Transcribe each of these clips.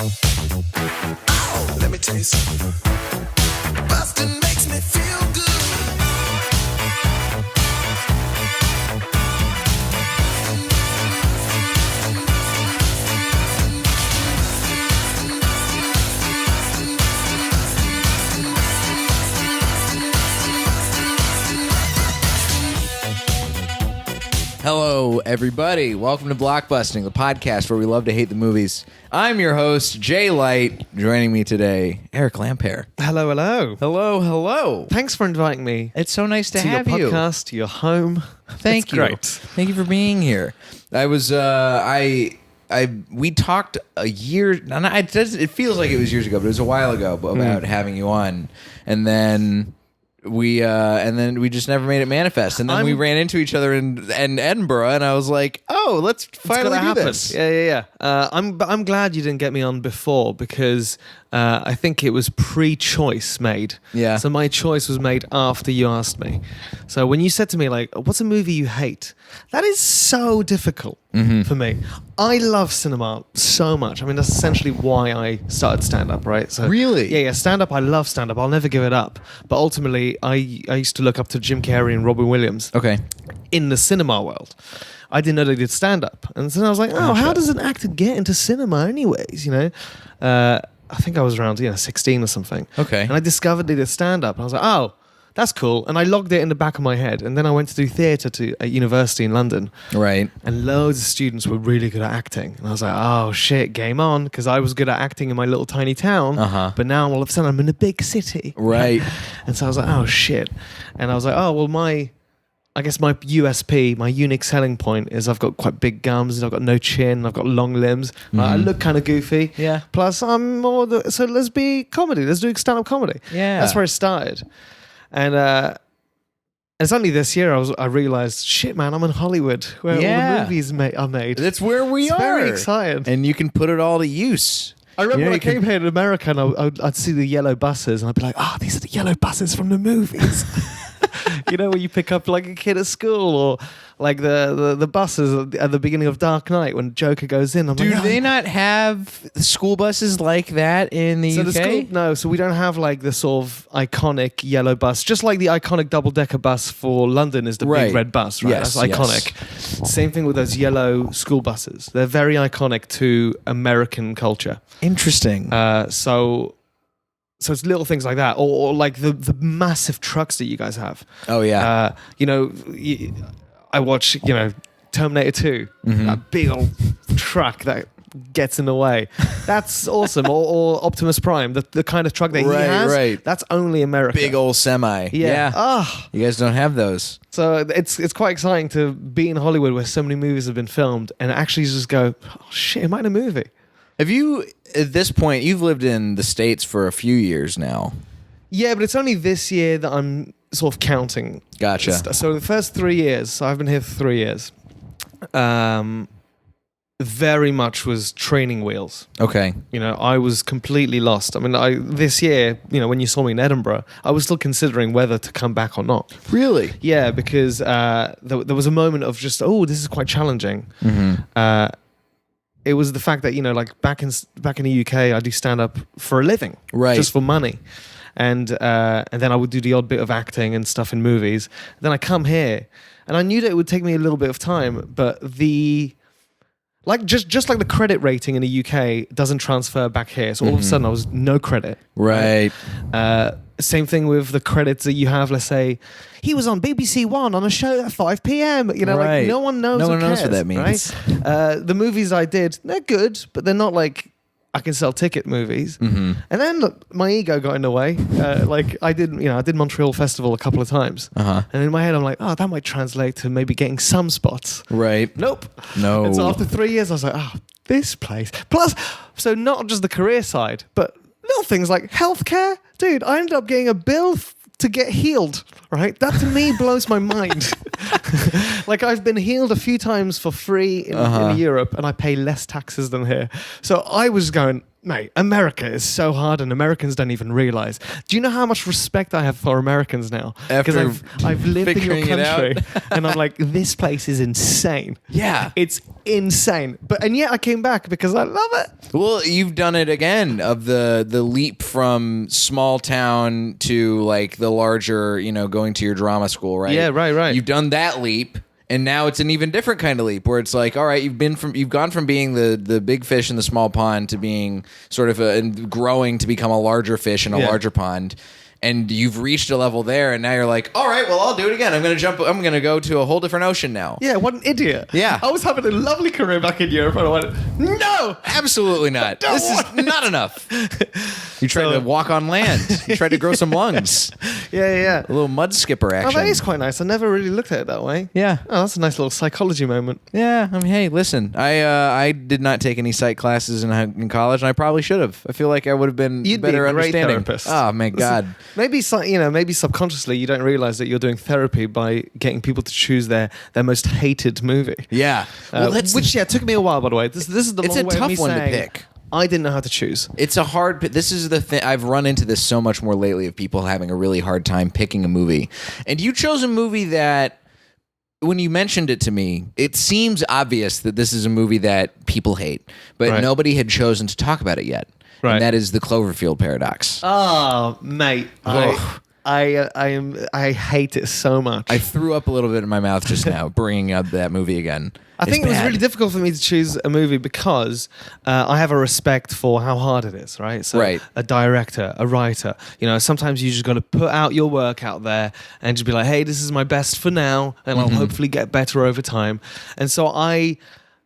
Oh, let me tell you something. Busting makes me feel good. Hello, everybody. Welcome to Blockbusting, the podcast where we love to hate the movies. I'm your host, Jay Light. Joining me today, Eric Lampaert. Hello, hello. Hello, hello. Thanks for inviting me It's so nice to to have your you. podcast, to your home. Thank It's you. Great. Thank you for being here. I was, we talked a year, and it feels like it was years ago, but it was a while ago about having you on, and then we just never made it manifest, and then we ran into each other in Edinburgh, and I was like, oh, let's finally do this. Yeah. I'm glad you didn't get me on before because I think it was pre-choice made. Yeah. So my choice was made after you asked me. So when you said to me, like, what's a movie you hate? That is so difficult for me. I love cinema so much. I mean, that's essentially why I started stand-up, right? So Really? Yeah, stand-up. I love stand-up. I'll never give it up. But ultimately, I used to look up to Jim Carrey and Robin Williams. Okay. In the cinema world. I didn't know they did stand-up. And so I was like, oh, how does an actor get into cinema anyways, you know? I think I was around 16 or something. Okay. And I discovered they did stand-up. And I was like, oh, that's cool. And I logged it in the back of my head. And then I went to do theatre at university in London. Right. And loads of students were really good at acting. And I was like, oh, shit, game on. Because I was good at acting in my little tiny town. But now all of a sudden I'm in a big city. Right. And so I was like, oh, shit. And I was like, oh, well, I guess my USP, my unique selling point is I've got quite big gums and I've got no chin, I've got long limbs. I look kind of goofy. Yeah. Plus, I'm more so let's be comedy. Let's do stand-up comedy. Yeah. That's where it started. And it's only this year I realized, shit, man, I'm in Hollywood where all the movies are made. That's where we are. Very excited. And you can put it all to use. I remember You know, when I you can- came here in America and I'd see the yellow buses and I'd be like, these are the yellow buses from the movies. You know, when you pick up like a kid at school or like the buses at the beginning of Dark Knight when Joker goes in. Do they not have school buses like that in the UK? So we don't have like the sort of iconic yellow bus. Just like the iconic double-decker bus for London is the big red bus, right? Yes, That's iconic. Same thing with those yellow school buses. They're very iconic to American culture. Interesting. So it's little things like that, or like the massive trucks that you guys have. Oh yeah. I watch Terminator 2, that big old truck that gets in the way. That's awesome. or Optimus Prime, the kind of truck that he has. Right. That's only America. Big old semi. Yeah. You guys don't have those. So it's quite exciting to be in Hollywood where so many movies have been filmed and actually just go, oh shit, am I in a movie? Have you, at this point, you've lived in the States for a few years now. Yeah, but it's only this year that I'm sort of counting. Gotcha. So the first 3 years, so I've been here for 3 years, very much was training wheels. Okay. You know, I was completely lost. I mean, this year, when you saw me in Edinburgh, I was still considering whether to come back or not. Really? Yeah, because there was a moment of just, this is quite challenging. It was the fact that like back in the UK, I do stand up for a living, right? Just for money, and then I would do the odd bit of acting and stuff in movies. Then I come here, and I knew that it would take me a little bit of time, but just like the credit rating in the UK doesn't transfer back here. So all of a sudden, I was no credit. Right. Same thing with the credits that you have. Let's say he was on BBC One on a show at 5 p.m. Like no one knows. No one cares, knows what that means. Right? The movies I did, they're good, but they're not like I can sell ticket movies. And then look, my ego got in the way. I did Montreal Festival a couple of times, and in my head I'm like, that might translate to maybe getting some spots. Right. Nope. No. And so after 3 years, I was like, this place. Plus, so not just the career side, but little things like healthcare. Dude, I ended up getting a bill to get healed, right? That to me blows my mind. Like I've been healed a few times for free in Europe and I pay less taxes than here. So I was going, Mate, America is so hard, and Americans don't even realize. Do you know how much respect I have for Americans now? Because I've lived in your figuring it country, out. and I'm like, this place is insane. Yeah. It's insane. And yet I came back because I love it. Well, you've done it again of the leap from small town to like the larger, going to your drama school, right? Yeah, right. You've done that leap. And now it's an even different kind of leap where it's like, all right, you've gone from being the big fish in the small pond to being sort of and growing to become a larger fish in a larger pond. And you've reached a level there, and now you're like, all right, well, I'll do it again. I'm going to go to a whole different ocean now. Yeah, what an idiot. Yeah. I was having a lovely career back in Europe, and I went, no! Absolutely not. This is not enough. You tried to walk on land. You tried to grow some lungs. Yeah. A little mud skipper action. Oh, that is quite nice. I never really looked at it that way. Yeah. Oh, that's a nice little psychology moment. Yeah, I mean, hey, listen, I did not take any psych classes in college, and I probably should have. I feel like I would have been You'd better be a great understanding. therapist. Oh, my God. Maybe subconsciously you don't realize that you're doing therapy by getting people to choose their most hated movie. Yeah. Which took me a while, by the way. This is the it's long a way of tough me one to saying pick. I didn't know how to choose. It's a hard. This is the thing. I've run into this so much more lately of people having a really hard time picking a movie. And you chose a movie that, when you mentioned it to me, it seems obvious that this is a movie that people hate, but nobody had chosen to talk about it yet. Right. And that is the Cloverfield Paradox. Oh, mate. I hate it so much. I threw up a little bit in my mouth just now, bringing up that movie again. I think it was really difficult for me to choose a movie because I have a respect for how hard it is, right? So a director, a writer, sometimes you just got to put out your work out there and just be like, hey, this is my best for now, and I'll hopefully get better over time. And so I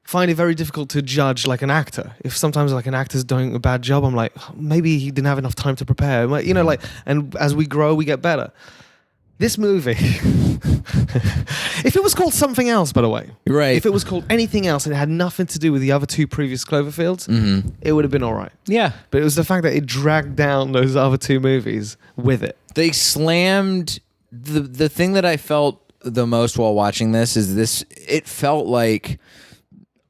find it very difficult to judge like an actor. If sometimes like an actor's doing a bad job, I'm like, oh, maybe he didn't have enough time to prepare. And as we grow, we get better. This movie, if it was called something else, by the way, if it was called anything else and it had nothing to do with the other two previous Cloverfields, it would have been all right. Yeah. But it was the fact that it dragged down those other two movies with it. They slammed the thing that I felt the most while watching this is this. It felt like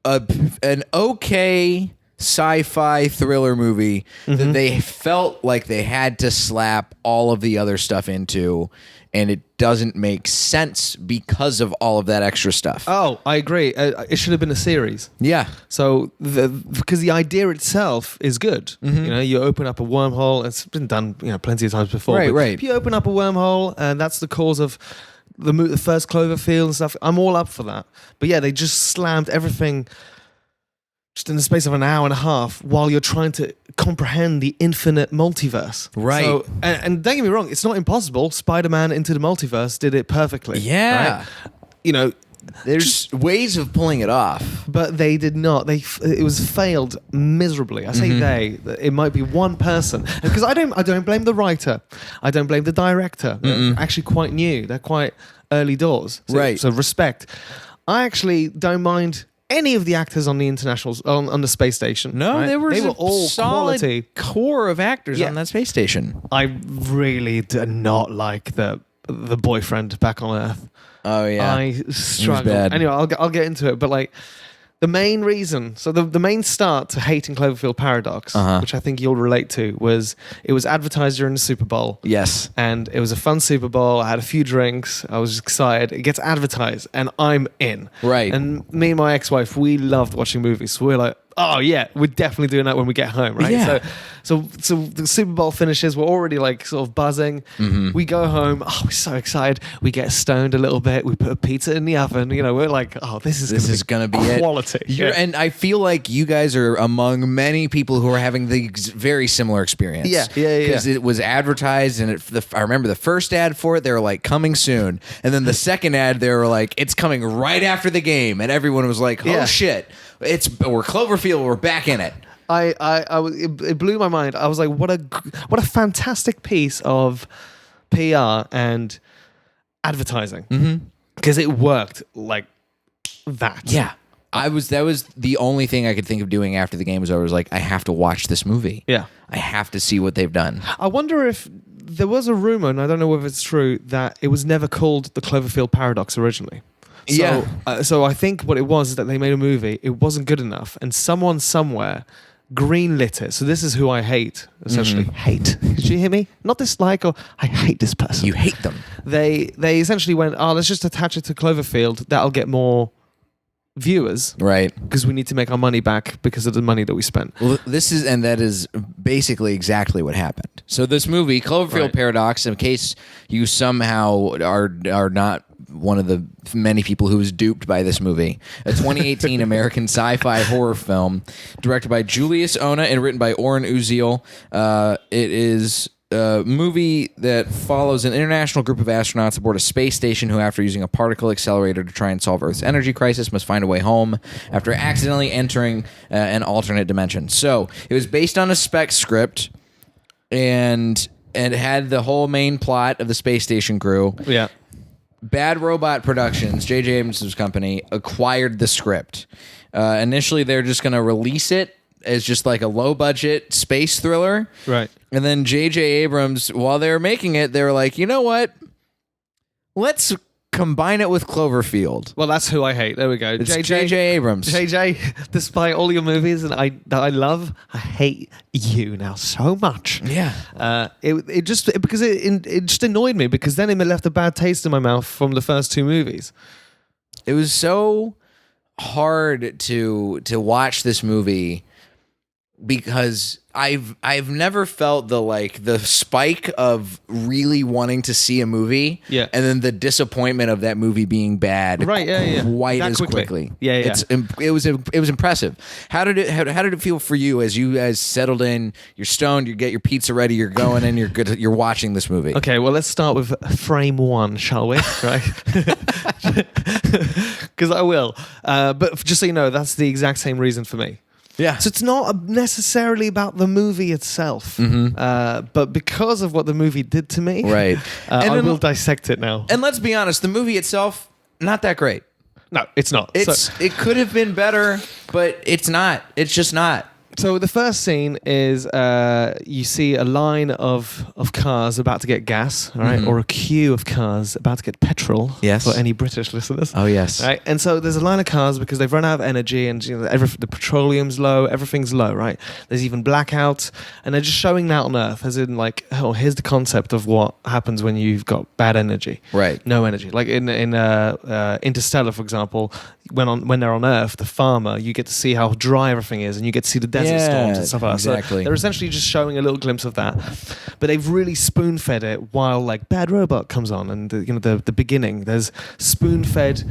an okay sci-fi thriller movie that they felt like they had to slap all of the other stuff into, and it doesn't make sense because of all of that extra stuff. Oh, I agree. It should have been a series. Yeah. So because the idea itself is good. You open up a wormhole. It's been done, plenty of times before. Right. If you open up a wormhole, and that's the cause of the first Cloverfield and stuff, I'm all up for that. But yeah, they just slammed everything just in the space of an hour and a half while you're trying to comprehend the infinite multiverse. Right. So, and don't get me wrong, it's not impossible. Spider-Man Into the Multiverse did it perfectly. Yeah. Right? There's ways of pulling it off. But they did not. It was failed miserably. I say they. It might be one person. Because I don't blame the writer. I don't blame the director. They're actually quite new. They're quite early doors. So respect. I actually don't mind any of the actors on the on the space station. No, right? they were all solid quality core of actors on that space station. I really did not like the boyfriend back on Earth. Oh yeah, I struggled. Anyway, I'll get into it, but like the main reason, so the main start to hating Cloverfield Paradox, which I think you'll relate to, was it was advertised during the Super Bowl. Yes, and it was a fun Super Bowl. I had a few drinks. I was excited. It gets advertised, and I'm in. Right. And me and my ex-wife, we loved watching movies. So we're like, oh yeah, we're definitely doing that when we get home, right? Yeah. So the Super Bowl finishes. We're already like sort of buzzing. We go home. Oh, we're so excited. We get stoned a little bit. We put a pizza in the oven. We're like, oh, this is gonna be quality. And I feel like you guys are among many people who are having the very similar experience. Yeah. Because it was advertised, and I remember the first ad for it. They were like, coming soon, and then the second ad, they were like, it's coming right after the game, and everyone was like, oh shit, we're Cloverfield. We're back in it. It blew my mind. I was like, what a fantastic piece of PR and advertising, because it worked like that. Yeah, that was the only thing I could think of doing after the game was over. Was like, I have to watch this movie. Yeah, I have to see what they've done. I wonder if there was a rumor, and I don't know whether it's true, that it was never called the Cloverfield Paradox originally. So, so I think what it was is that they made a movie. It wasn't good enough, and someone somewhere greenlit it. So this is who I hate, essentially. Hate. Did you hear me? Not dislike or I hate this person. You hate them. They essentially went, oh, let's just attach it to Cloverfield. That'll get more viewers. Right. Because we need to make our money back because of the money that we spent. Well, that is basically exactly what happened. So this movie, Cloverfield Paradox, in case you somehow are not one of the many people who was duped by this movie, a 2018 American sci-fi horror film directed by Julius Ona and written by Oren Uziel. It is a movie that follows an international group of astronauts aboard a space station who, after using a particle accelerator to try and solve Earth's energy crisis, must find a way home after accidentally entering an alternate dimension. So it was based on a spec script and had the whole main plot of the space station crew. Yeah. Bad Robot Productions, J.J. Abrams' company, acquired the script. Initially, they're just going to release it as just like a low-budget space thriller. Right. And then J.J. Abrams, while they were making it, they were like, you know what? Let's combine it with Cloverfield. Well, that's who I hate. There we go. It's J.J. Abrams. JJ, despite all your movies that I love, I hate you now so much. Yeah. It just annoyed me because then it left a bad taste in my mouth from the first two movies. It was so hard to watch this movie because I've never felt the spike of really wanting to see a movie, and then the disappointment of that movie being bad, right? Quite that as quickly. Yeah. It was impressive. How did it feel for you as you guys settled in? You're stoned. You get your pizza ready. You're going in. You're good. You're watching this movie. Okay, well, let's start with frame one, shall we? Right? Because I will. But just so you know, that's the exact same reason for me. Yeah. So it's not necessarily about the movie itself, but because of what the movie did to me, right? I will dissect it now. And let's be honest, the movie itself, not that great. No, it's not. It could have been better, but it's not. It's just not. So the first scene is you see a line of cars about to get gas, right? Or a queue of cars about to get petrol. Yes. For any British listeners. Oh yes. Right. And so there's a line of cars because they've run out of energy and the petroleum's low, everything's low, right? There's even blackouts, and they're just showing that on Earth, as in here's the concept of what happens when you've got bad energy. Right. No energy. Like in Interstellar, for example, when they're on Earth, the farmer, you get to see how dry everything is, and you get to see the desert storms and stuff like that. Exactly. So they're essentially just showing a little glimpse of that, but they've really spoon-fed it while Bad Robot comes on, and the beginning. There's spoon-fed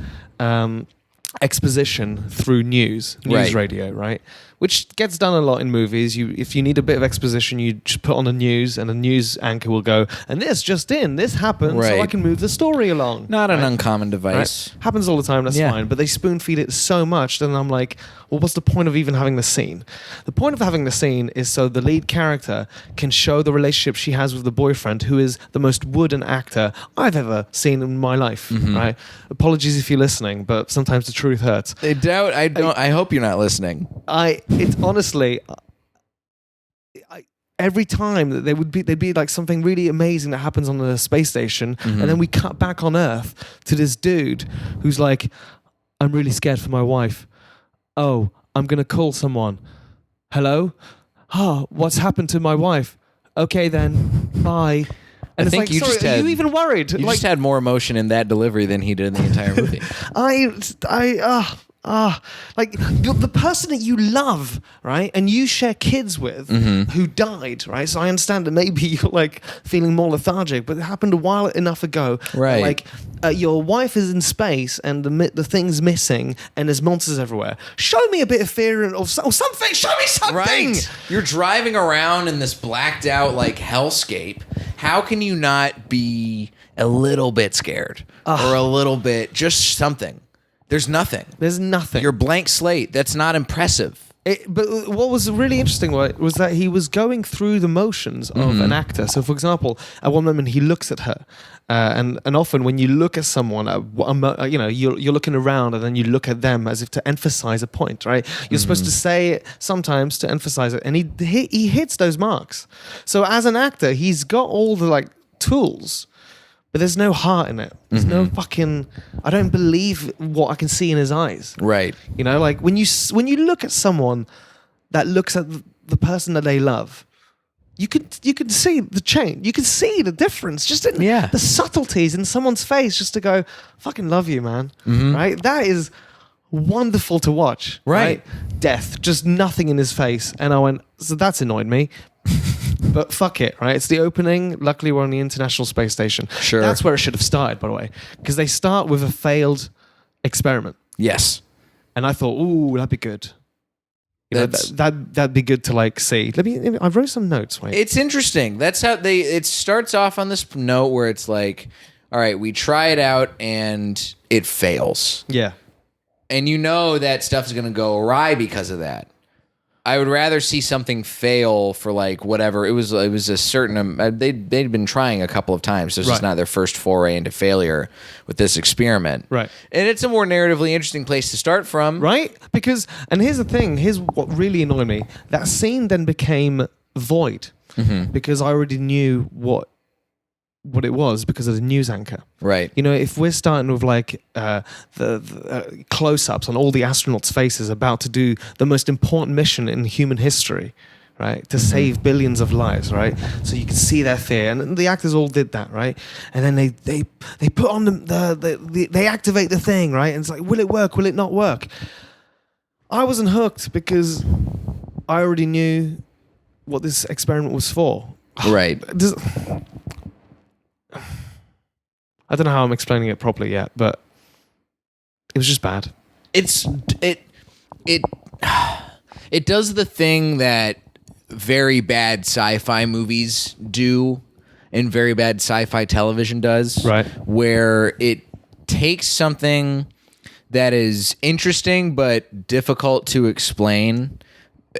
exposition through news radio, right? Which gets done a lot in movies. If you need a bit of exposition, you just put on the news, and the news anchor will go, and this happened, so I can move the story along. Not an uncommon device. Right? Happens all the time, that's fine. But they spoon feed it so much, then I'm like, well, what's the point of even having the scene? The point of having the scene is so the lead character can show the relationship she has with the boyfriend, who is the most wooden actor I've ever seen in my life. Right? Apologies if you're listening, but sometimes the truth hurts. I hope you're not listening. It's honestly, every time that there'd be like something really amazing that happens on the space station, and then we cut back on Earth to this dude who's like, I'm really scared for my wife. Oh, I'm gonna call someone. Hello? Oh, what's happened to my wife? Okay then, bye. And I think are you even worried? You just had more emotion in that delivery than he did in the entire movie. The person that you love, right, and you share kids with, who died, right? So I understand that maybe you're feeling more lethargic, but it happened a while enough ago. Right. Your wife is in space and the thing's missing, and there's monsters everywhere. Show me a bit of fear or something. Show me something. Right. You're driving around in this blacked out hellscape. How can you not be a little bit scared or a little bit just something? There's nothing. There's nothing. You're blank slate. That's not impressive. But what was really interesting was that he was going through the motions of an actor. So, for example, at one moment he looks at her, and often when you look at someone, you're looking around and then you look at them as if to emphasize a point, right? You're supposed to say it sometimes to emphasize it, and he hits those marks. So, as an actor, he's got all the tools. But there's no heart in it. There's no fucking. I don't believe what I can see in his eyes. Right. When you look at someone that looks at the person that they love, you could see the change. You could see the difference just in the subtleties in someone's face, just to go, fucking love you, man. Right? That is wonderful to watch. Right? Death, just nothing in his face. And I went, so that's annoyed me. But fuck it, right? It's the opening. Luckily, we're on the International Space Station. Sure. That's where it should have started, by the way. Because they start with a failed experiment. Yes. And I thought, ooh, that'd be good. You know, that'd be good to like see. I wrote some notes. Wait. It's interesting. That's how it starts off on this note where it's like, all right, we try it out and it fails. Yeah. And you know that stuff is going to go awry because of that. I would rather see something fail for like whatever. It was a certain they'd been trying a couple of times. This is not their first foray into failure with this experiment. Right. And it's a more narratively interesting place to start from. Right? Because, and here's the thing, here's what really annoyed me. That scene then became void because I already knew what it was because of the news anchor. Right. You know, if we're starting with like the close-ups on all the astronauts' faces about to do the most important mission in human history, right? To save billions of lives, right? So you can see their fear, and the actors all did that, right? And then they put on they activate the thing, right? And it's like, will it work? Will it not work? I wasn't hooked because I already knew what this experiment was for. Right. I don't know how I'm explaining it properly yet, but it was just bad. It does the thing that very bad sci-fi movies do and very bad sci-fi television does. Right. Where it takes something that is interesting but difficult to explain,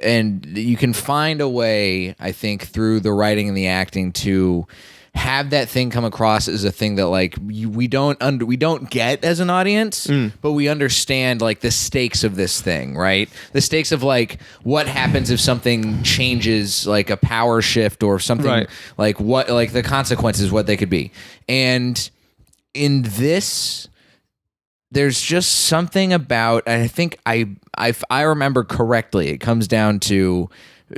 and you can find a way, I think, through the writing and the acting to have that thing come across as a thing that like we don't get as an audience, but we understand like the stakes of this thing, right? The stakes of like what happens if something changes, like a power shift or something, like what, like the consequences, what they could be. And in this, there's just something about, and I think if I remember correctly, it comes down to,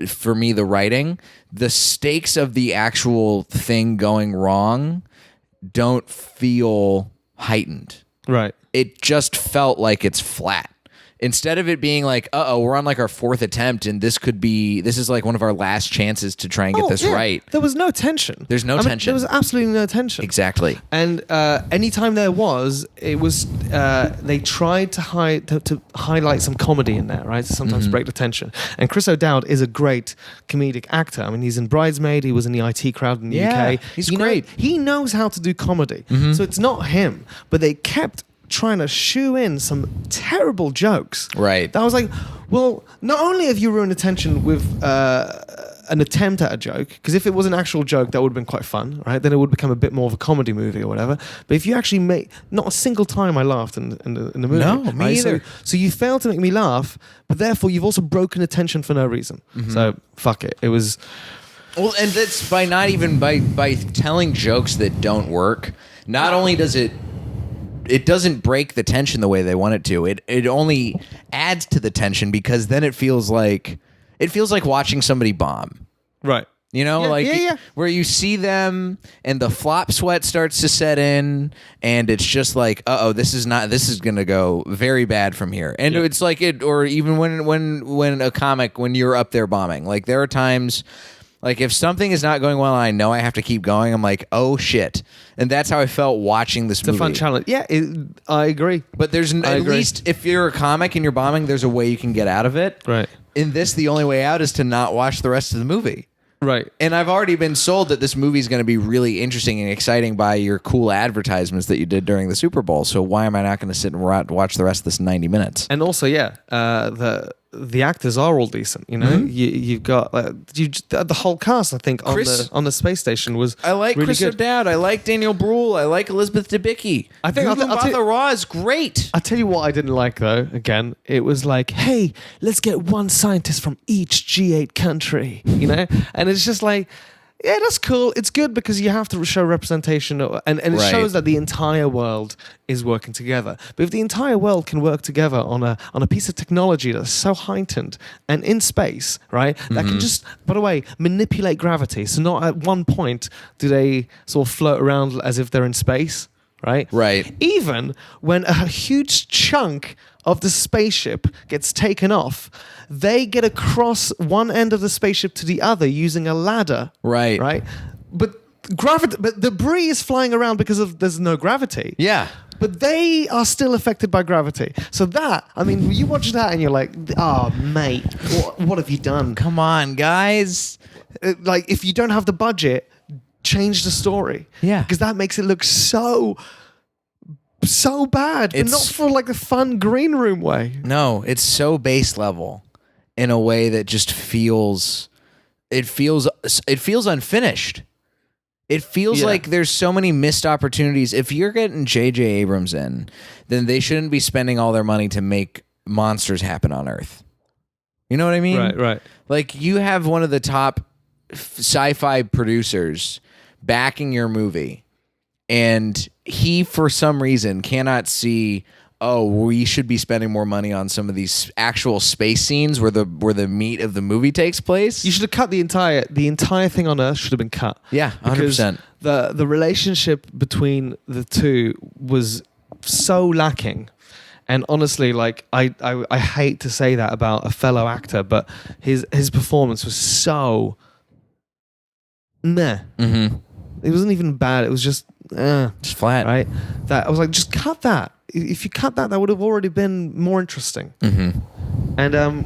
for me, the writing. The stakes of the actual thing going wrong don't feel heightened. Right. It just felt like it's flat. Instead of it being like, we're on like our fourth attempt and this is like one of our last chances to try and get this right. There was no tension. There's no tension. There was absolutely no tension. Exactly. And anytime there was, it was, they tried to highlight some comedy in there, right? To sometimes break the tension. And Chris O'Dowd is a great comedic actor. I mean, he's in Bridesmaid. He was in the IT Crowd in the UK. He's great. He knows how to do comedy. So it's not him. But they kept trying to shoe in some terrible jokes. Right. That was like, well, not only have you ruined the tension with an attempt at a joke, because if it was an actual joke, that would have been quite fun, right? Then it would become a bit more of a comedy movie or whatever. But if you actually make, not a single time I laughed in the movie. No, me either. So you failed to make me laugh, but therefore you've also broken the tension for no reason. So fuck it. It was... Well, and that's by not even by telling jokes that don't work. Not only does it doesn't break the tension the way they want it to. It only adds to the tension because then it feels like watching somebody bomb. Right. You know, where you see them and the flop sweat starts to set in and it's just like, this is going to go very bad from here. And it's like or even when a comic, when you're up there bombing, like there are times, like if something is not going well and I know I have to keep going, I'm like, oh shit. And that's how I felt watching this movie. It's a fun challenge. Yeah, I agree. But there's at least if you're a comic and you're bombing, there's a way you can get out of it. Right. In this, the only way out is to not watch the rest of the movie. Right. And I've already been sold that this movie is going to be really interesting and exciting by your cool advertisements that you did during the Super Bowl. So why am I not going to sit and watch the rest of this 90 minutes? And also, the actors are all decent. You know, you've got the whole cast. I think on the space station was. I like really Chris good. O'Dowd. I like Daniel Bruhl. I like Elizabeth Debicki. I think Gunther Raw is great. I'll tell you what I didn't like though. Again, it was like, hey, let's get one scientist from each G8 country. You know, and it's just like. yeah, that's cool. It's good because you have to show representation, and it Right. shows that the entire world is working together. But if the entire world can work together on a piece of technology that's so heightened and in space, right, that can just, by the way, manipulate gravity. So not at one point do they sort of float around as if they're in space, right? Right. Even when a huge chunk of the spaceship gets taken off, they get across one end of the spaceship to the other using a ladder. Right. Right. But debris is flying around because there's no gravity. Yeah. But they are still affected by gravity. So you watch that and you're like, oh, mate, what have you done? Come on, guys. Like, if you don't have the budget, change the story. Yeah. Because that makes it look so bad, but not for like a fun green room way. No, it's so base level in a way that just feels unfinished. It feels like there's so many missed opportunities. If you're getting J.J. Abrams in, then they shouldn't be spending all their money to make monsters happen on Earth. You know what I mean? Right. Like, you have one of the top sci-fi producers backing your movie, and he, for some reason, cannot see, oh, we should be spending more money on some of these actual space scenes where the meat of the movie takes place. You should have cut the entire thing on Earth should have been cut. Yeah, 100%. The relationship between the two was so lacking. And honestly, like I hate to say that about a fellow actor, but his performance was so meh. Mm-hmm. It wasn't even bad. It was just flat. Right? That I was like, just cut that. If you cut that would have already been more interesting. Mm-hmm. And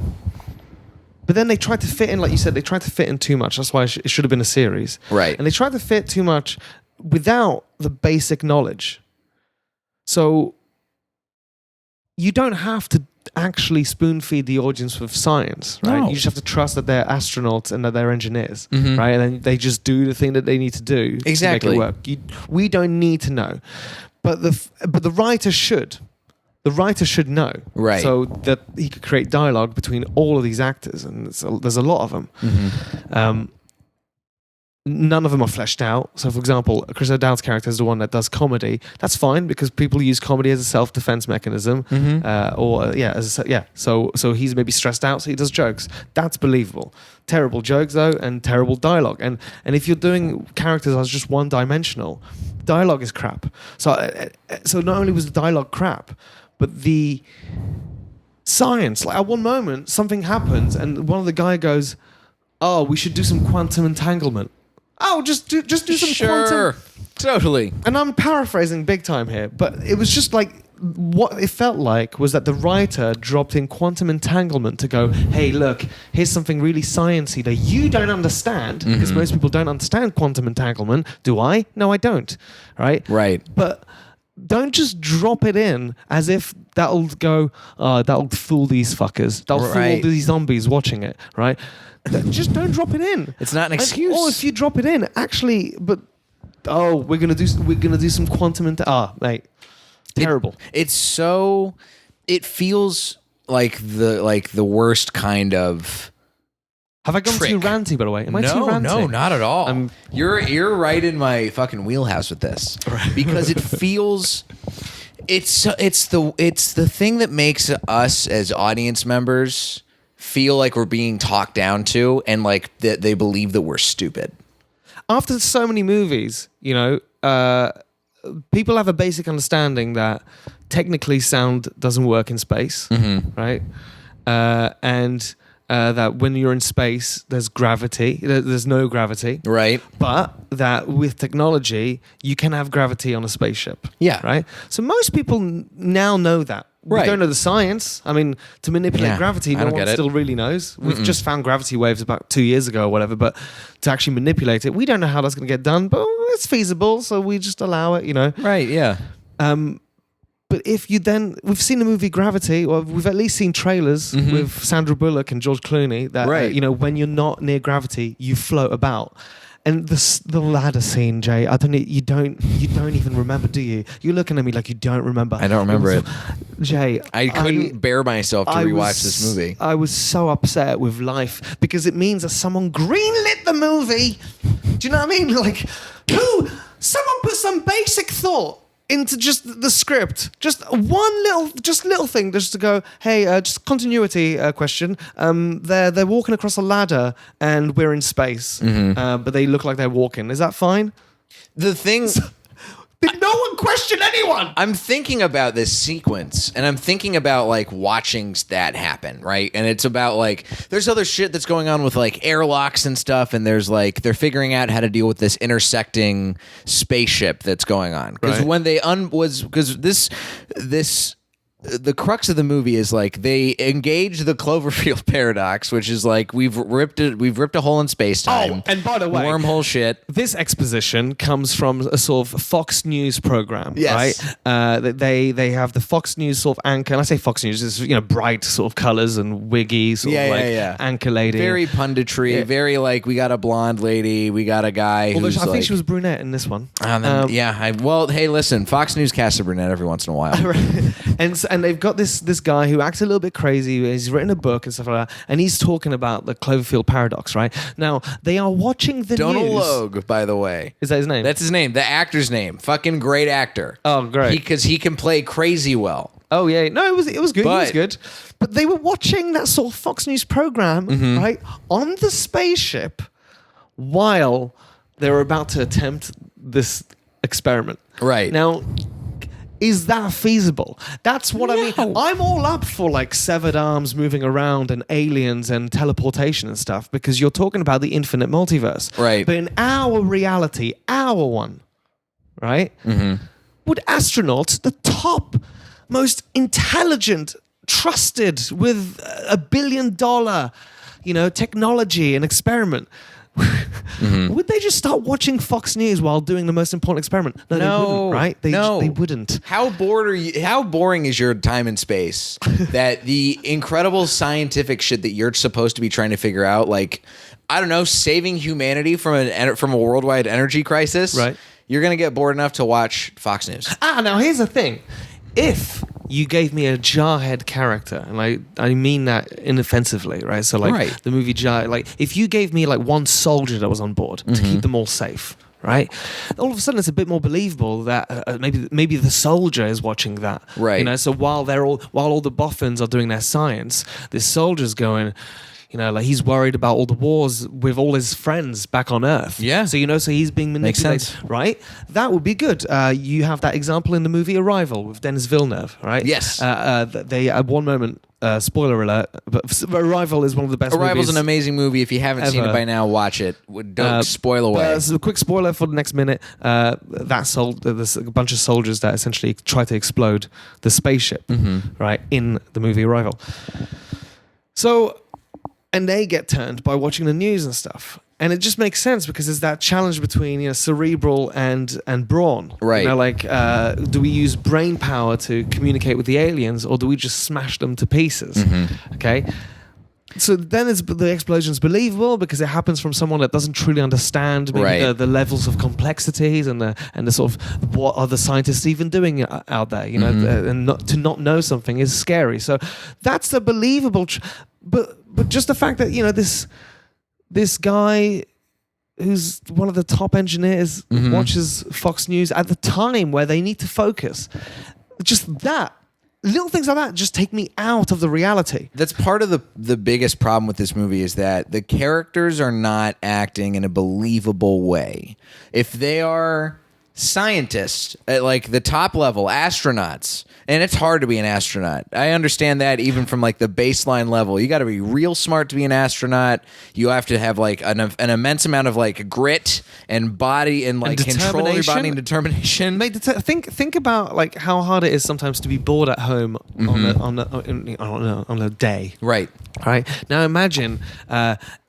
but then they tried to fit in, like you said, they tried to fit in too much. That's why it should have been a series. Right. And they tried to fit too much without the basic knowledge. So you don't have to actually spoon feed the audience with science, right? No. You just have to trust that they're astronauts and that they're engineers, Mhm. right? And then they just do the thing that they need to do Exactly. to make it work. We don't need to know, but the writer should. The writer should know, Right. So that he could create dialogue between all of these actors, and there's a lot of them. Mm-hmm. None of them are fleshed out. So, for example, Chris O'Dowd's character is the one that does comedy. That's fine because people use comedy as a self-defense mechanism, So he's maybe stressed out, so he does jokes. That's believable. Terrible jokes though, and terrible dialogue. And if you're doing characters as just one-dimensional, dialogue is crap. So not only was the dialogue crap, but the science. Like at one moment, something happens, and one of the guy goes, "Oh, we should do some quantum entanglement." Oh, just do some quantum. Totally. And I'm paraphrasing big time here, but it was just like what it felt like was that the writer dropped in quantum entanglement to go, hey, look, here's something really sciencey that you don't understand, because most people don't understand quantum entanglement. Do I? No, I don't. Right? Right. But don't just drop it in as if that'll fool these fuckers. That'll fool all these zombies watching it, right? Just don't drop it in. It's not an excuse. Or if you drop it in, actually, we're gonna do some quantum mate, terrible. It feels like the worst kind of. Have I gone trick. too ranty, by the way? Am I too ranty? No, not at all. You're right in my fucking wheelhouse with this, because it feels. It's the thing that makes us as audience members feel like we're being talked down to, and like that they believe that we're stupid. After so many movies, people have a basic understanding that technically sound doesn't work in space, right? And that when you're in space, there's gravity. There's no gravity. Right. But that with technology, you can have gravity on a spaceship. Yeah. Right? So most people now know that. We Right. don't know the science. I mean, to manipulate Yeah, gravity, I no don't one get it. still really knows. We've just found gravity waves about 2 years ago or whatever, but to actually manipulate it, we don't know how that's going to get done, but it's feasible, so we just allow it, Right, yeah. But if you then, we've seen the movie Gravity, or we've at least seen trailers with Sandra Bullock and George Clooney that, Right. When you're not near gravity, you float about. And the ladder scene, Jay, you don't even remember, do you? You're looking at me like you don't remember. I don't remember it. Jay, I couldn't bear myself to rewatch this movie. I was so upset with life because it means that someone greenlit the movie Do you know what I mean? Like, someone put some basic thought into just the script, just little thing, just to go, hey, just continuity question. They're walking across a ladder and we're in space, but they look like they're walking. Is that fine? The thing. Did no one question anyone? I'm thinking about this sequence, and I'm thinking about like watching that happen, right? And it's about like there's other shit that's going on with like airlocks and stuff, and there's like they're figuring out how to deal with this intersecting spaceship that's going on. Because when they the crux of the movie is like they engage the Cloverfield Paradox, which is like we've ripped a hole in space time. Oh, and by the way, wormhole shit. This exposition comes from a sort of Fox News program, yes. right? They have the Fox News sort of anchor. And I say Fox News, it's bright sort of colors and wiggy sort of like anchor lady, very punditry, very like we got a blonde lady, we got a guy. Although who's I think she was brunette in this one. Hey, listen, Fox News casts a brunette every once in a while, and they've got this guy who acts a little bit crazy. He's written a book and stuff like that, and he's talking about the Cloverfield Paradox. Right now, they are watching the Donald news. Logue, by the way, is that his name? That's his name. The actor's name. Fucking great actor. Oh, great. Because he can play crazy well. Oh yeah, no, it was good. It was good. But they were watching that sort of Fox News program, right, on the spaceship while they were about to attempt this experiment. Right now. Is that feasible? That's what I mean. I'm all up for like severed arms moving around and aliens and teleportation and stuff because you're talking about the infinite multiverse. Right. But in our reality, our one, right? Would astronauts, the top, most intelligent, trusted with $1 billion, technology and experiment, would they just start watching Fox News while doing the most important experiment? No, they wouldn't, right? They wouldn't. How boring is your time and space that the incredible scientific shit that you're supposed to be trying to figure out, like, I don't know, saving humanity from a worldwide energy crisis, right? You're going to get bored enough to watch Fox News. Now here's the thing. If you gave me a jarhead character, and I mean that inoffensively, right? So like the movie Jar, like if you gave me like one soldier that was on board to keep them all safe, right? All of a sudden it's a bit more believable that maybe the soldier is watching that, right? So while all the boffins are doing their science, this soldier's going. Like he's worried about all the wars with all his friends back on Earth. Yeah. So, so he's being manipulated. Makes sense. Right? That would be good. You have that example in the movie Arrival with Denis Villeneuve, right? Yes. They, at one moment, spoiler alert, but Arrival is one of the best Arrival's movies an amazing movie. If you haven't seen it by now, watch it. Don't spoil away. So a quick spoiler for the next minute. There's a bunch of soldiers that essentially try to explode the spaceship, right, in the movie Arrival. So... And they get turned by watching the news and stuff. And it just makes sense because there's that challenge between cerebral and brawn. Right. Do we use brain power to communicate with the aliens or do we just smash them to pieces? Okay. So then the explosion's believable because it happens from someone that doesn't truly understand the levels of complexities and the sort of what are the scientists even doing out there, and to not know something is scary. So that's a believable, but just the fact that this guy who's one of the top engineers watches Fox News at the time where they need to focus, just that. Little things like that just take me out of the reality. That's part of the biggest problem with this movie is that the characters are not acting in a believable way. If they are scientists at like the top level, astronauts, and it's hard to be an astronaut. I understand that even from like the baseline level. You got to be real smart to be an astronaut. You have to have like an immense amount of like grit and body and like control your body and determination. Mate, think about like how hard it is sometimes to be bored at home on a day. Right. All right. Now imagine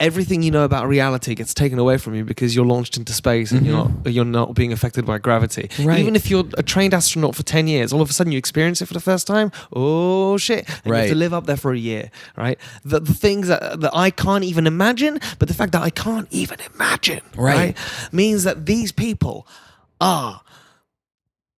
everything you know about reality gets taken away from you because you're launched into space and you're not being affected by gravity. Right. Even if you're a trained astronaut for 10 years, all of a sudden you experience it for the first time. Oh shit! And you have to live up there for a year. Right. The things that I can't even imagine, but the fact that I can't even imagine, right, means that these people are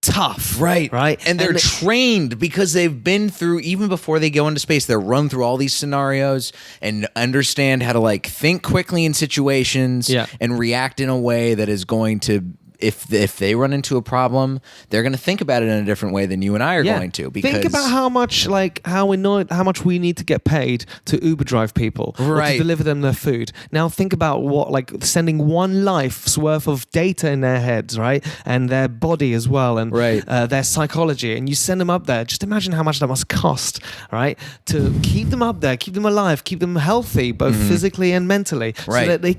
tough. Right. And they're they- trained because they've been through, even before they go into space, they're run through all these scenarios and understand how to like think quickly in situations and react in a way that is going to, if they run into a problem, they're going to think about it in a different way than you and I are going to. Because think about how much how much we need to get paid to Uber drive people or to deliver them their food. Now think about what like sending one life's worth of data in their heads, right, and their body as well, and their psychology, and you send them up there. Just imagine how much that must cost, right, to keep them up there, keep them alive, keep them healthy, both physically and mentally, so that they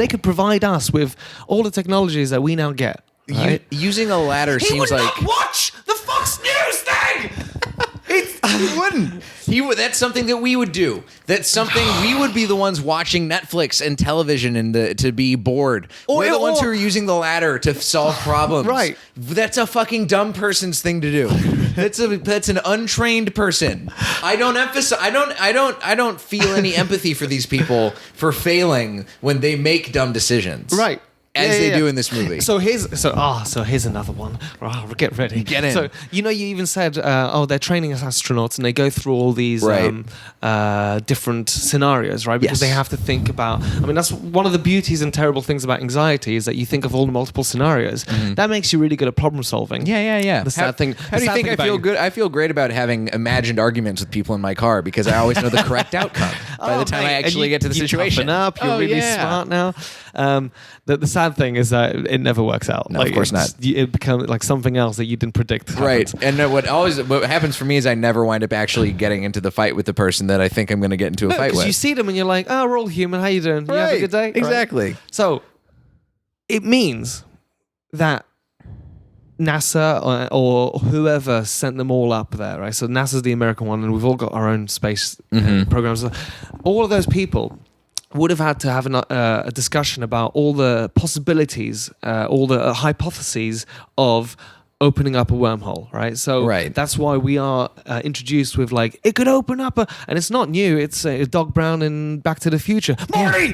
could provide us with all the technologies that we now get. Right? Using a ladder He seems would like not watch the Fox News thing. he wouldn't. He would. That's something that we would do. That's something we would be the ones watching Netflix and television and to be bored. We're the ones who are using the ladder to solve problems. Right. That's a fucking dumb person's thing to do. That's an untrained person. I don't feel any empathy for these people for failing when they make dumb decisions. Right. As they do in this movie. So here's another one. Oh, get ready. Get in. So you even said, they're training as astronauts and they go through all these different scenarios, right? Because they have to think about. I mean, that's one of the beauties and terrible things about anxiety is that you think of all the multiple scenarios. That makes you really good at problem solving. Yeah. The sad thing. How do you think I feel good? I feel great about having imagined arguments with people in my car because I always know the correct outcome by the time I actually get to the situation. You're really smart now. The sad thing is that it never works out. No, of course not. It becomes like something else that you didn't predict. Right. And what happens for me is I never wind up actually getting into the fight with the person that I think I'm going to get into a fight with. You see them and you're like, oh, we're all human. How you doing? You have a good day? Exactly. Right. So it means that NASA or whoever sent them all up there, right? So NASA's the American one, and we've all got our own space programs. All of those people would have had to have a discussion about all the possibilities, all the hypotheses of opening up a wormhole, right? So that's why we are introduced with like, it could open up and it's not new. It's Doc Brown in Back to the Future. Marty,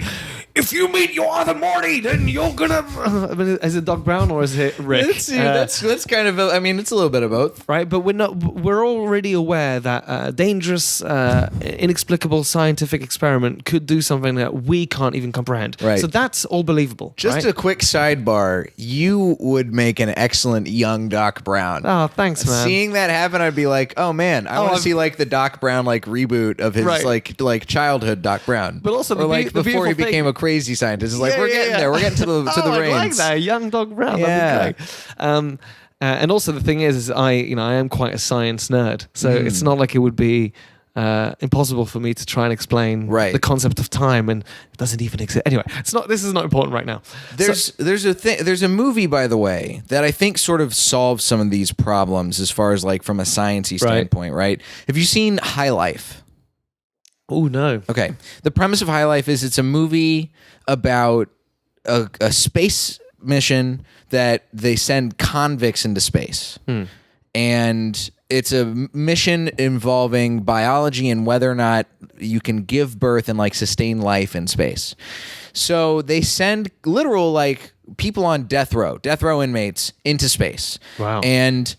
if you meet your other Marty, then you're gonna. I mean, is it Doc Brown or is it Rick? That's kind of. It's a little bit of both, right? But we're already aware that a dangerous, inexplicable scientific experiment could do something that we can't even comprehend. Right. So that's all believable. Just a quick sidebar: you would make an excellent young Doc Brown. Oh, thanks, man. Seeing that happen, I'd be like, oh man, I want to see like the Doc Brown like reboot of his like childhood Doc Brown. But also before he became a crazy scientist. It's like we're getting there. We're getting to the reins. I like that young Doc Brown. Yeah. And also the thing is I am quite a science nerd, so it's not like it would be impossible for me to try and explain the concept of time, and it doesn't even exist. Anyway, this is not important right now. There's a movie, by the way, that I think sort of solves some of these problems as far as like from a sciencey standpoint, right? Have you seen High Life? Oh, no. Okay. The premise of High Life is it's a movie about a space mission that they send convicts into space. And it's a mission involving biology and whether or not you can give birth and like sustain life in space. So they send literal like people on death row inmates into space. Wow. And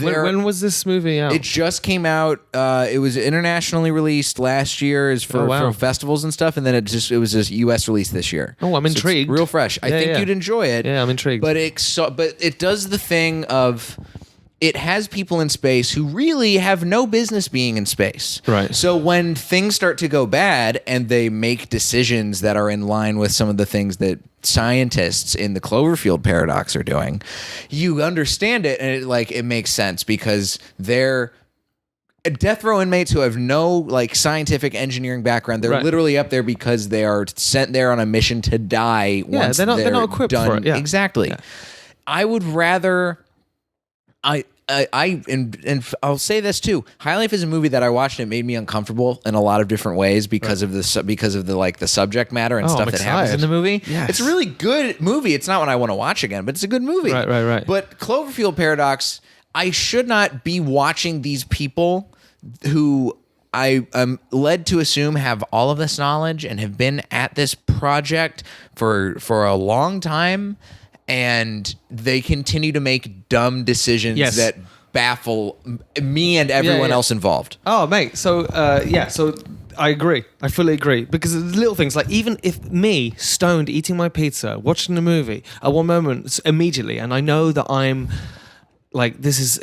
when was this movie out? It just came out. It was internationally released last year for festivals and stuff, and then it was a U.S. release this year. Oh, I'm intrigued. It's real fresh. I think you'd enjoy it. Yeah, I'm intrigued. But it does the thing of it has people in space who really have no business being in space. Right. So when things start to go bad and they make decisions that are in line with some of the things that scientists in the Cloverfield Paradox are doing, you understand it, and it makes sense because they're death row inmates who have no like scientific engineering background. They're literally up there because they are sent there on a mission to die. Once they're not equipped done. for it. Yeah. Exactly. Yeah. I would rather. And I'll say this too. High Life is a movie that I watched and it made me uncomfortable in a lot of different ways because of the subject matter and stuff that happens in the movie. Yes. It's a really good movie. It's not one I want to watch again, but it's a good movie. Right. But Cloverfield Paradox, I should not be watching these people who I am led to assume have all of this knowledge and have been at this project for a long time. and they continue to make dumb decisions Yes. that baffle me and everyone yeah. else involved. Oh, mate. So, so I agree. I fully agree. Because the little things, like even if me, stoned, eating my pizza, watching the movie, at one moment, immediately, and I know that I'm, like, this is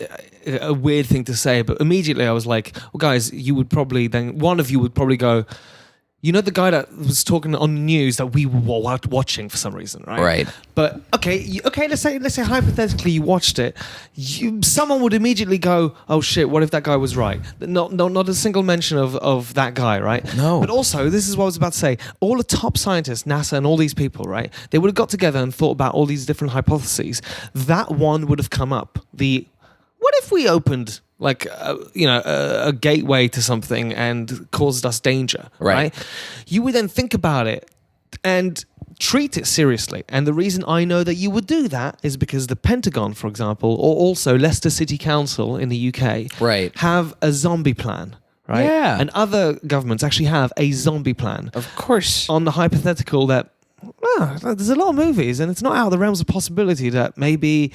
a weird thing to say, but immediately I was like, well, guys, you would probably then, one of you would probably go, you know the guy that was talking on the news that we were watching for some reason, right? Right. But okay, let's say hypothetically you watched it, someone would immediately go, "Oh shit, what if that guy was right?" Not a single mention of that guy, right? No. But also, this is what I was about to say. All the top scientists, NASA, and all these people, right? They would have got together and thought about all these different hypotheses. That one would have come up. What if we opened like a gateway to something and caused us danger, right? You would then think about it and treat it seriously. And the reason I know that you would do that is because the Pentagon, for example, or also Leicester City Council in the UK, Right. have a zombie plan, right? Yeah. And other governments actually have a zombie plan. Of course. On the hypothetical that there's a lot of movies and it's not out of the realms of possibility that maybe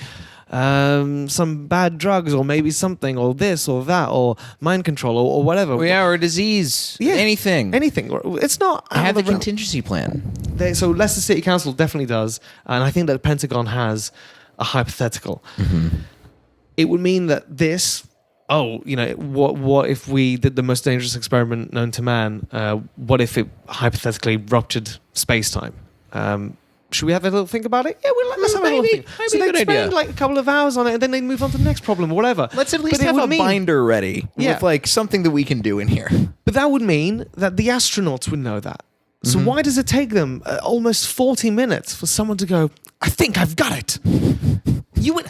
some bad drugs or maybe something or this or that or mind control or whatever. Or a disease. Yeah. Anything. It's not out Have of the the realm. contingency plan. So Leicester City Council definitely does, and I think that the Pentagon has a hypothetical. It would mean that what if we did the most dangerous experiment known to man? What if it hypothetically ruptured space-time? Should we have a little think about it? Yeah, let's have a little think. Maybe So a they'd good spend idea. like a couple of hours on it, and then they'd move on to the next problem or whatever. Let's at least But it have would a mean- binder ready with like something that we can do in here. But that would mean that the astronauts would know that. So why does it take them almost 40 minutes for someone to go, I think I've got it? You would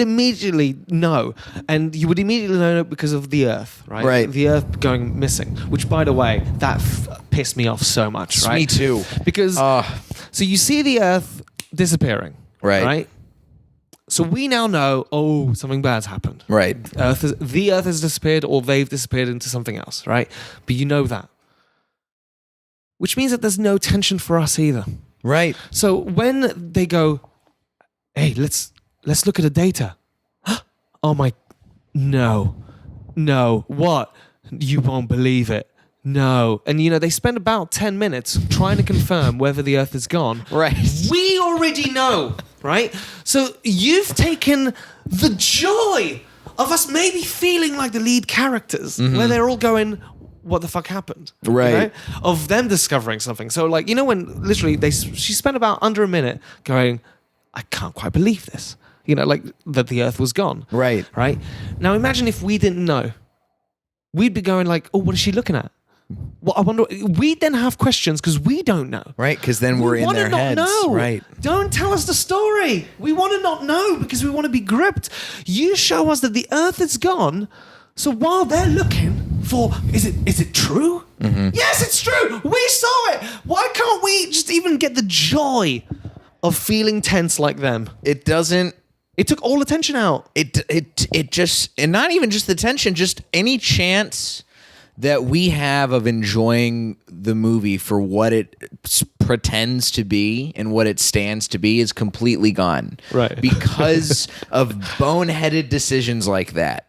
immediately know. And you would immediately know it because of the Earth, right? Right. The Earth going missing. Which, by the way, that pissed me off so much, right? Me too. Because, so you see the Earth disappearing, right? So we now know, something bad's happened. Right. The Earth has disappeared or they've disappeared into something else, right? But you know that. Which means that there's no tension for us either. Right. So when they go, hey, let's look at the data. No, what? You won't believe it. No. And they spend about 10 minutes trying to confirm whether the Earth is gone. Right. We already know, right? So you've taken the joy of us maybe feeling like the lead characters, where they're all going, what the fuck happened? Right. Of them discovering something. So like, when literally she spent about under a minute going, I can't quite believe this. Like that the Earth was gone. Right. Right. Now imagine if we didn't know. We'd be going like, what is she looking at? Well, I wonder. We then have questions because we don't know. Right, because then we're in their heads. Know. Right. Don't tell us the story. We want to not know because we want to be gripped. You show us that the Earth is gone. So while they're looking for, is it true? Yes, it's true. We saw it. Why can't we just even get the joy of feeling tense like them? It doesn't. It took all the tension out. It just, and not even just the tension, just any chance that we have of enjoying the movie for what it pretends to be and what it stands to be is completely gone. Right. Because of boneheaded decisions like that.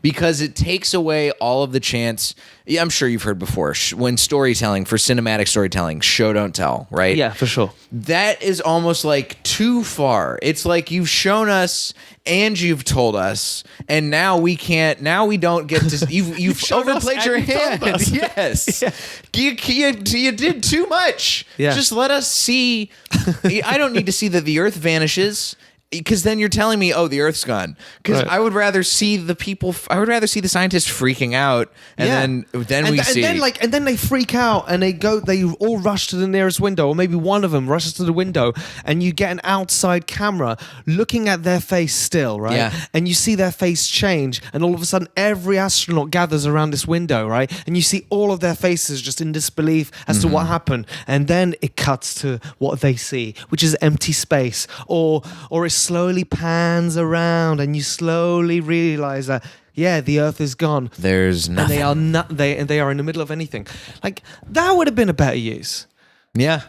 Because it takes away all of the chance. Yeah, I'm sure you've heard before when storytelling, for cinematic storytelling, show don't tell, right? Yeah, for sure. That is almost like too far. It's like you've shown us and you've told us, and now we can't. Now we don't get to. You've shown us overplayed your and you've told hand. us. Yes, Yeah. you did too much. Yeah. Just let us see. I don't need to see that the Earth vanishes. Because then you're telling me, the Earth's gone. Because Right. I would rather see the people. I would rather see the scientists freaking out, and then we see. And then they freak out and they all rush to the nearest window, or maybe one of them rushes to the window, and you get an outside camera looking at their face still, right? Yeah. And you see their face change, and all of a sudden every astronaut gathers around this window, right? And you see all of their faces just in disbelief as to what happened, and then it cuts to what they see, which is empty space, or it slowly pans around, and you slowly realize that the Earth is gone. There's nothing. And they are in the middle of anything. Like that would have been a better use. Yeah.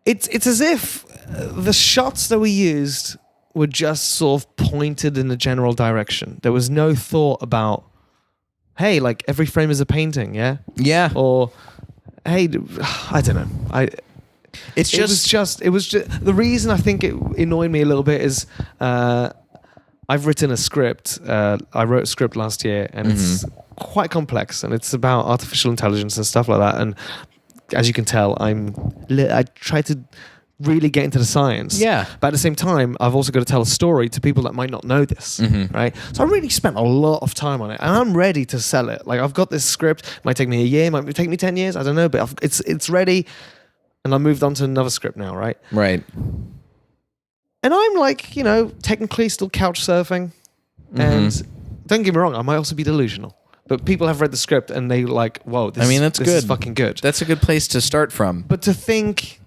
it's as if the shots that we used were just sort of pointed in a general direction. There was no thought about, hey, like every frame is a painting, yeah? Yeah. Or, hey, I don't know. It was just the reason I think it annoyed me a little bit is I've written a script. I wrote a script last year, and it's quite complex, and it's about artificial intelligence and stuff like that. And as you can tell, I try to really get into the science. Yeah. But at the same time, I've also got to tell a story to people that might not know this, right? So I really spent a lot of time on it, and I'm ready to sell it. Like, I've got this script. It might take me a year, might take me 10 years. I don't know, but it's ready, and I moved on to another script now, right? Right. And I'm like, technically still couch surfing, and don't get me wrong, I might also be delusional. But people have read the script, and they like, whoa, this that's good. is fucking good. That's a good place to start from. But to think,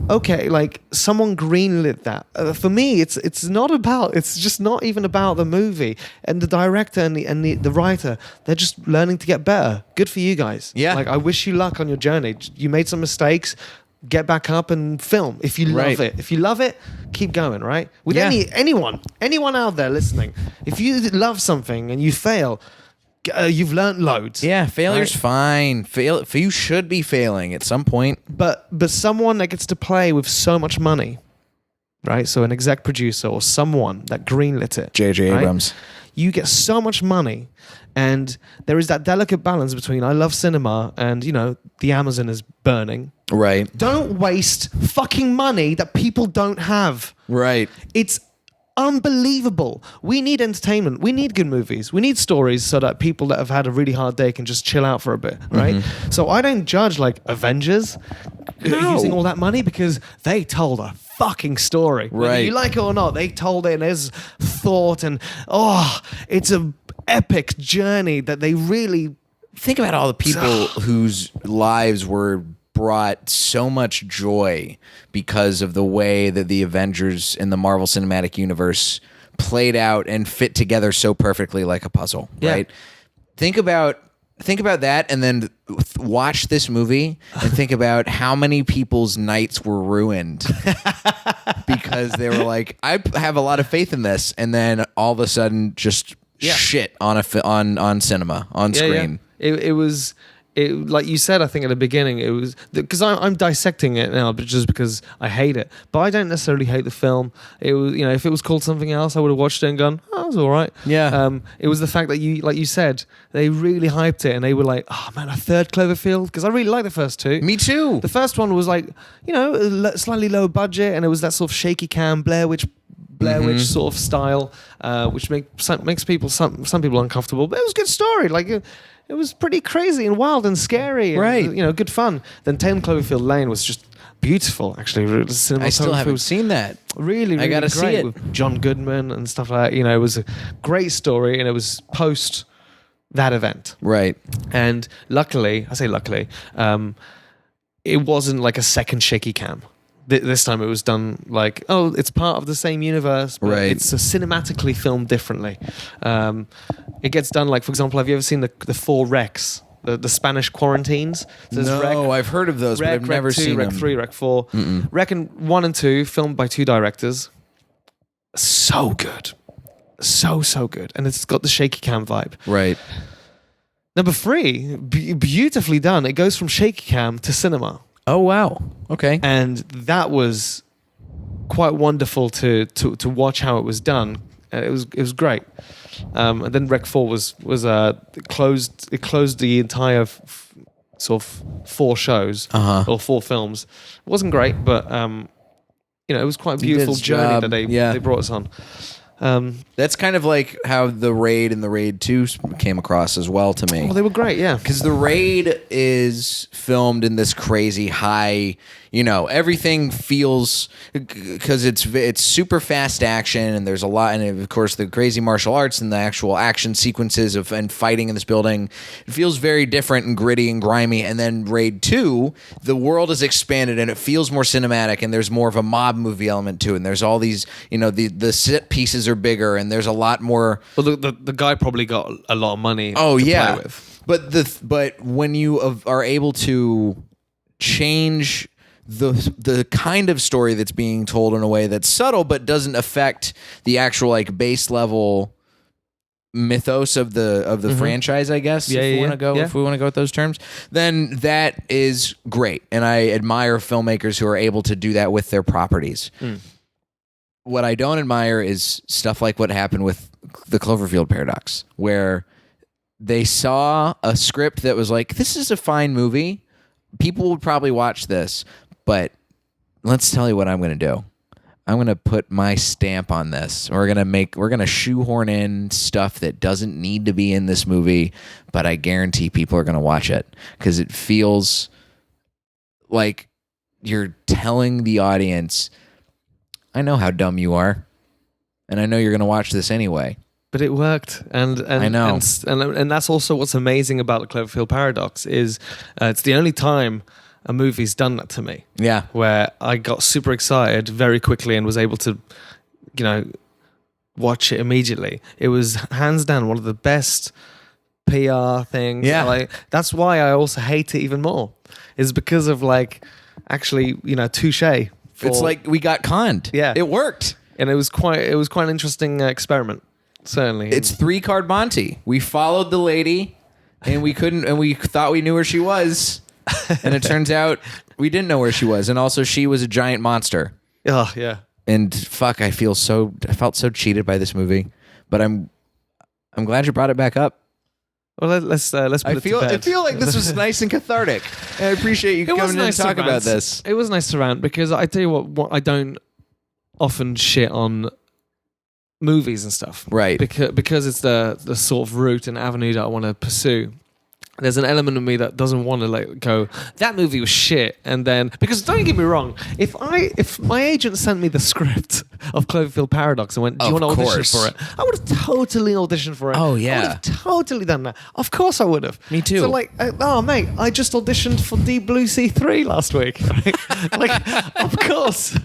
okay, like someone greenlit that. For me, it's just not even about the movie and the director and the writer. They're just learning to get better. Good for you guys. Yeah. Like, I wish you luck on your journey. You made some mistakes. Get back up and film if you love it. If you love it, keep going. Right? With anyone out there listening, if you love something and you fail, you've learned loads. Yeah, failure's right? fine. You should be failing at some point. But someone that gets to play with so much money, right? So an exec producer or someone that greenlit it. J.J. right? Abrams. You get so much money, and there is that delicate balance between I love cinema and, the Amazon is burning. Right. Don't waste fucking money that people don't have. Right. It's unbelievable. We need entertainment. We need good movies. We need stories so that people that have had a really hard day can just chill out for a bit, right? So I don't judge like Avengers using all that money because they told a fucking story. Right. Whether you like it or not, they told it, and there's thought, and it's a epic journey that they really... Think about all the people whose lives were brought so much joy because of the way that the Avengers in the Marvel Cinematic Universe played out and fit together so perfectly like a puzzle, right? Think about that, and then watch this movie and think about how many people's nights were ruined because they were like, I have a lot of faith in this, and then all of a sudden just shit on on cinema, on screen. It was like you said, I think at the beginning, it was because I'm dissecting it now, but just because I hate it. But I don't necessarily hate the film. It was, if it was called something else, I would have watched it and gone, "Oh, it was all right." Yeah. It was the fact that like you said, they really hyped it, and they were like, "Oh man, a third Cloverfield," because I really liked the first two. Me too. The first one was like, slightly low budget, and it was that sort of shaky cam Blair Witch sort of style, which makes people some people uncomfortable. But it was a good story. Like. It was pretty crazy and wild and scary. And, right. Good fun. Then 10 Cloverfield Lane was just beautiful, actually. I still haven't seen that. Really, really I gotta great see it. with John Goodman and stuff like that. It was a great story, and it was post that event. Right. And luckily, it wasn't like a second shaky cam. This time it was done like, it's part of the same universe, but right. it's cinematically filmed differently. It gets done like, for example, have you ever seen the 4 Recs, the Spanish quarantines? So no, I've heard of those, but I've never seen them. Rec 3, Rec 4. Rec 1 and 2, filmed by 2 directors. So good. So good. And it's got the shaky cam vibe. Right. Number 3, beautifully done. It goes from shaky cam to cinema. Oh, wow. Okay. And that was quite wonderful to watch how it was done. It was great. And then Rec 4 was closed. It closed the entire sort of 4 shows or 4 films. It wasn't great, but it was quite a beautiful journey that they brought us on. That's kind of like how the Raid and the Raid 2 came across as well to me. Oh, they were great, yeah. Because the Raid is filmed in this crazy high, everything feels, because it's super fast action, and there's a lot, and of course the crazy martial arts and the actual action sequences and fighting in this building, it feels very different and gritty and grimy. And then Raid 2, the world is expanded and it feels more cinematic, and there's more of a mob movie element to it, and there's all these, the set pieces are bigger, and there's a lot more. Well, the guy probably got a lot of money. Oh, to yeah. play with. But when you are able to change the kind of story that's being told in a way that's subtle but doesn't affect the actual like base level mythos of the franchise, I guess. If we want to go with those terms, then that is great, and I admire filmmakers who are able to do that with their properties. What I don't admire is stuff like what happened with the Cloverfield Paradox, where they saw a script that was like, this is a fine movie, people would probably watch this, but let's tell you what I'm going to do. I'm going to put my stamp on this. We're going to shoehorn in stuff that doesn't need to be in this movie, but I guarantee people are going to watch it because it feels like you're telling the audience, I know how dumb you are, and I know you're going to watch this anyway. But it worked, and I know, and that's also what's amazing about the Cloverfield Paradox is it's the only time a movie's done that to me. Yeah. Where I got super excited very quickly and was able to, watch it immediately. It was hands down one of the best PR things. Yeah. Like, that's why I also hate it even more. Is because of actually, touche. It's like we got conned. Yeah. It worked. And it was quite an interesting experiment. Certainly. It's 3-card Monty. We followed the lady and we thought we knew where she was. And it turns out we didn't know where she was, and also she was a giant monster. Oh yeah. And fuck, I felt so cheated by this movie. But I'm glad you brought it back up. Well, let's put it to bed. I feel like this was nice and cathartic. I appreciate you coming in and talk about this. It was nice to rant because I tell you what I don't often shit on movies and stuff, right? Because it's the sort of route and avenue that I want to pursue. There's an element of me that doesn't want to go, that movie was shit, and then, because don't get me wrong, if my agent sent me the script of Cloverfield Paradox and went, do you want to audition for it? I would have totally auditioned for it. Oh yeah, I would have totally done that. Of course I would have. Me too. So oh mate, I just auditioned for Deep Blue Sea 3 last week. Right? of course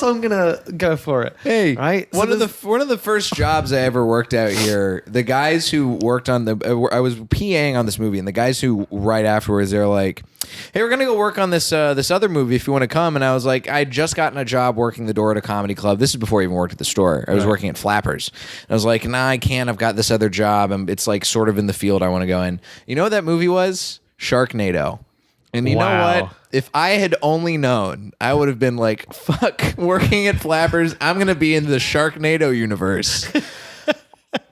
I'm gonna go for it. Hey, right? One of the first jobs I ever worked out here, the guys who worked on I was PAing on this movie, and the guys who right afterwards, they're like, hey, we're gonna go work on this other movie if you want to come. And I was like, I'd just gotten a job working the door at a comedy club. This is before I even worked at the store. I was working at Flappers. And I was like, nah, I can't, I've got this other job, and it's like sort of in the field I want to go in. You know what that movie was? Sharknado. And you know what? If I had only known, I would have been like, fuck, working at Flappers, I'm gonna be in the Sharknado universe.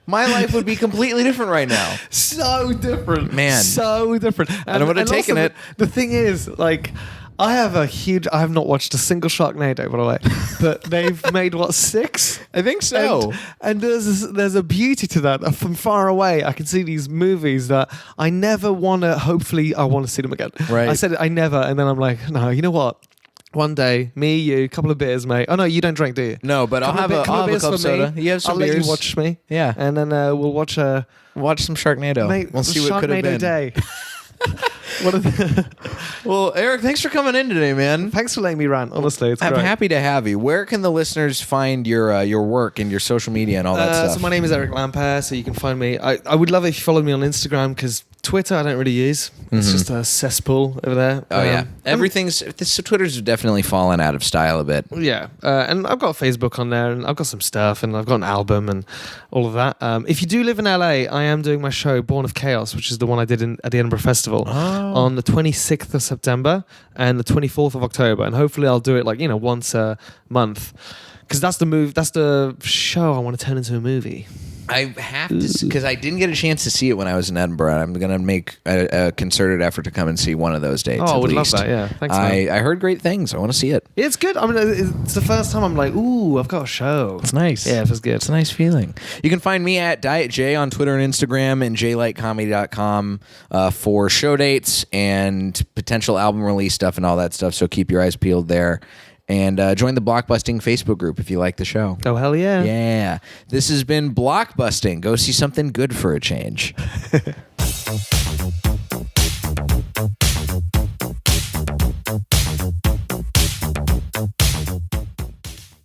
My life would be completely different right now. So different. Man. So different. I would have taken it. The thing is, I have not watched a single Sharknado, by the way, but they've made, 6? I think so. And there's a beauty to that. From far away, I can see these movies that I never want to, hopefully I want to see them again. Right. I said I never, and then I'm like, no, you know what? One day, me, you, a couple of beers, mate. Oh no, you don't drink, do you? No, but I'll have a club soda. You have some beers. Let you watch me. Yeah. And then we'll watch some Sharknado. Mate, we'll see what could have been. Day. Well, Eric, thanks for coming in today, man. Thanks for letting me rant. Honestly, it's I'm great. happy to have you. Where can the listeners find your work and your social media and all that stuff? So my name is Eric Lampaert, so you can find me. I would love it if you followed me on Instagram, because Twitter I don't really use. It's just a cesspool over there. Oh yeah, Twitter's definitely fallen out of style a bit. Yeah, and I've got Facebook on there, and I've got some stuff, and I've got an album and all of that. If you do live in LA, I am doing my show Born of Chaos, which is the one I did at the Edinburgh Festival on the 26th of September and the 24th of October, and hopefully I'll do it once a month, because that's the show I want to turn into a movie. I have to, because I didn't get a chance to see it when I was in Edinburgh. I'm going to make a concerted effort to come and see one of those dates. Oh, I would least. love that. Yeah, thanks. I heard great things. I want to see it. It's good. I mean, it's the first time I'm like, ooh, I've got a show. It's nice. Yeah, it feels good. It's a nice feeling. You can find me at Diet J on Twitter and Instagram, and jlightcomedy.com for show dates and potential album release stuff and all that stuff. So keep your eyes peeled there. And join the Blockbusting Facebook group if you like the show. Oh, hell yeah. Yeah. This has been Blockbusting. Go see something good for a change.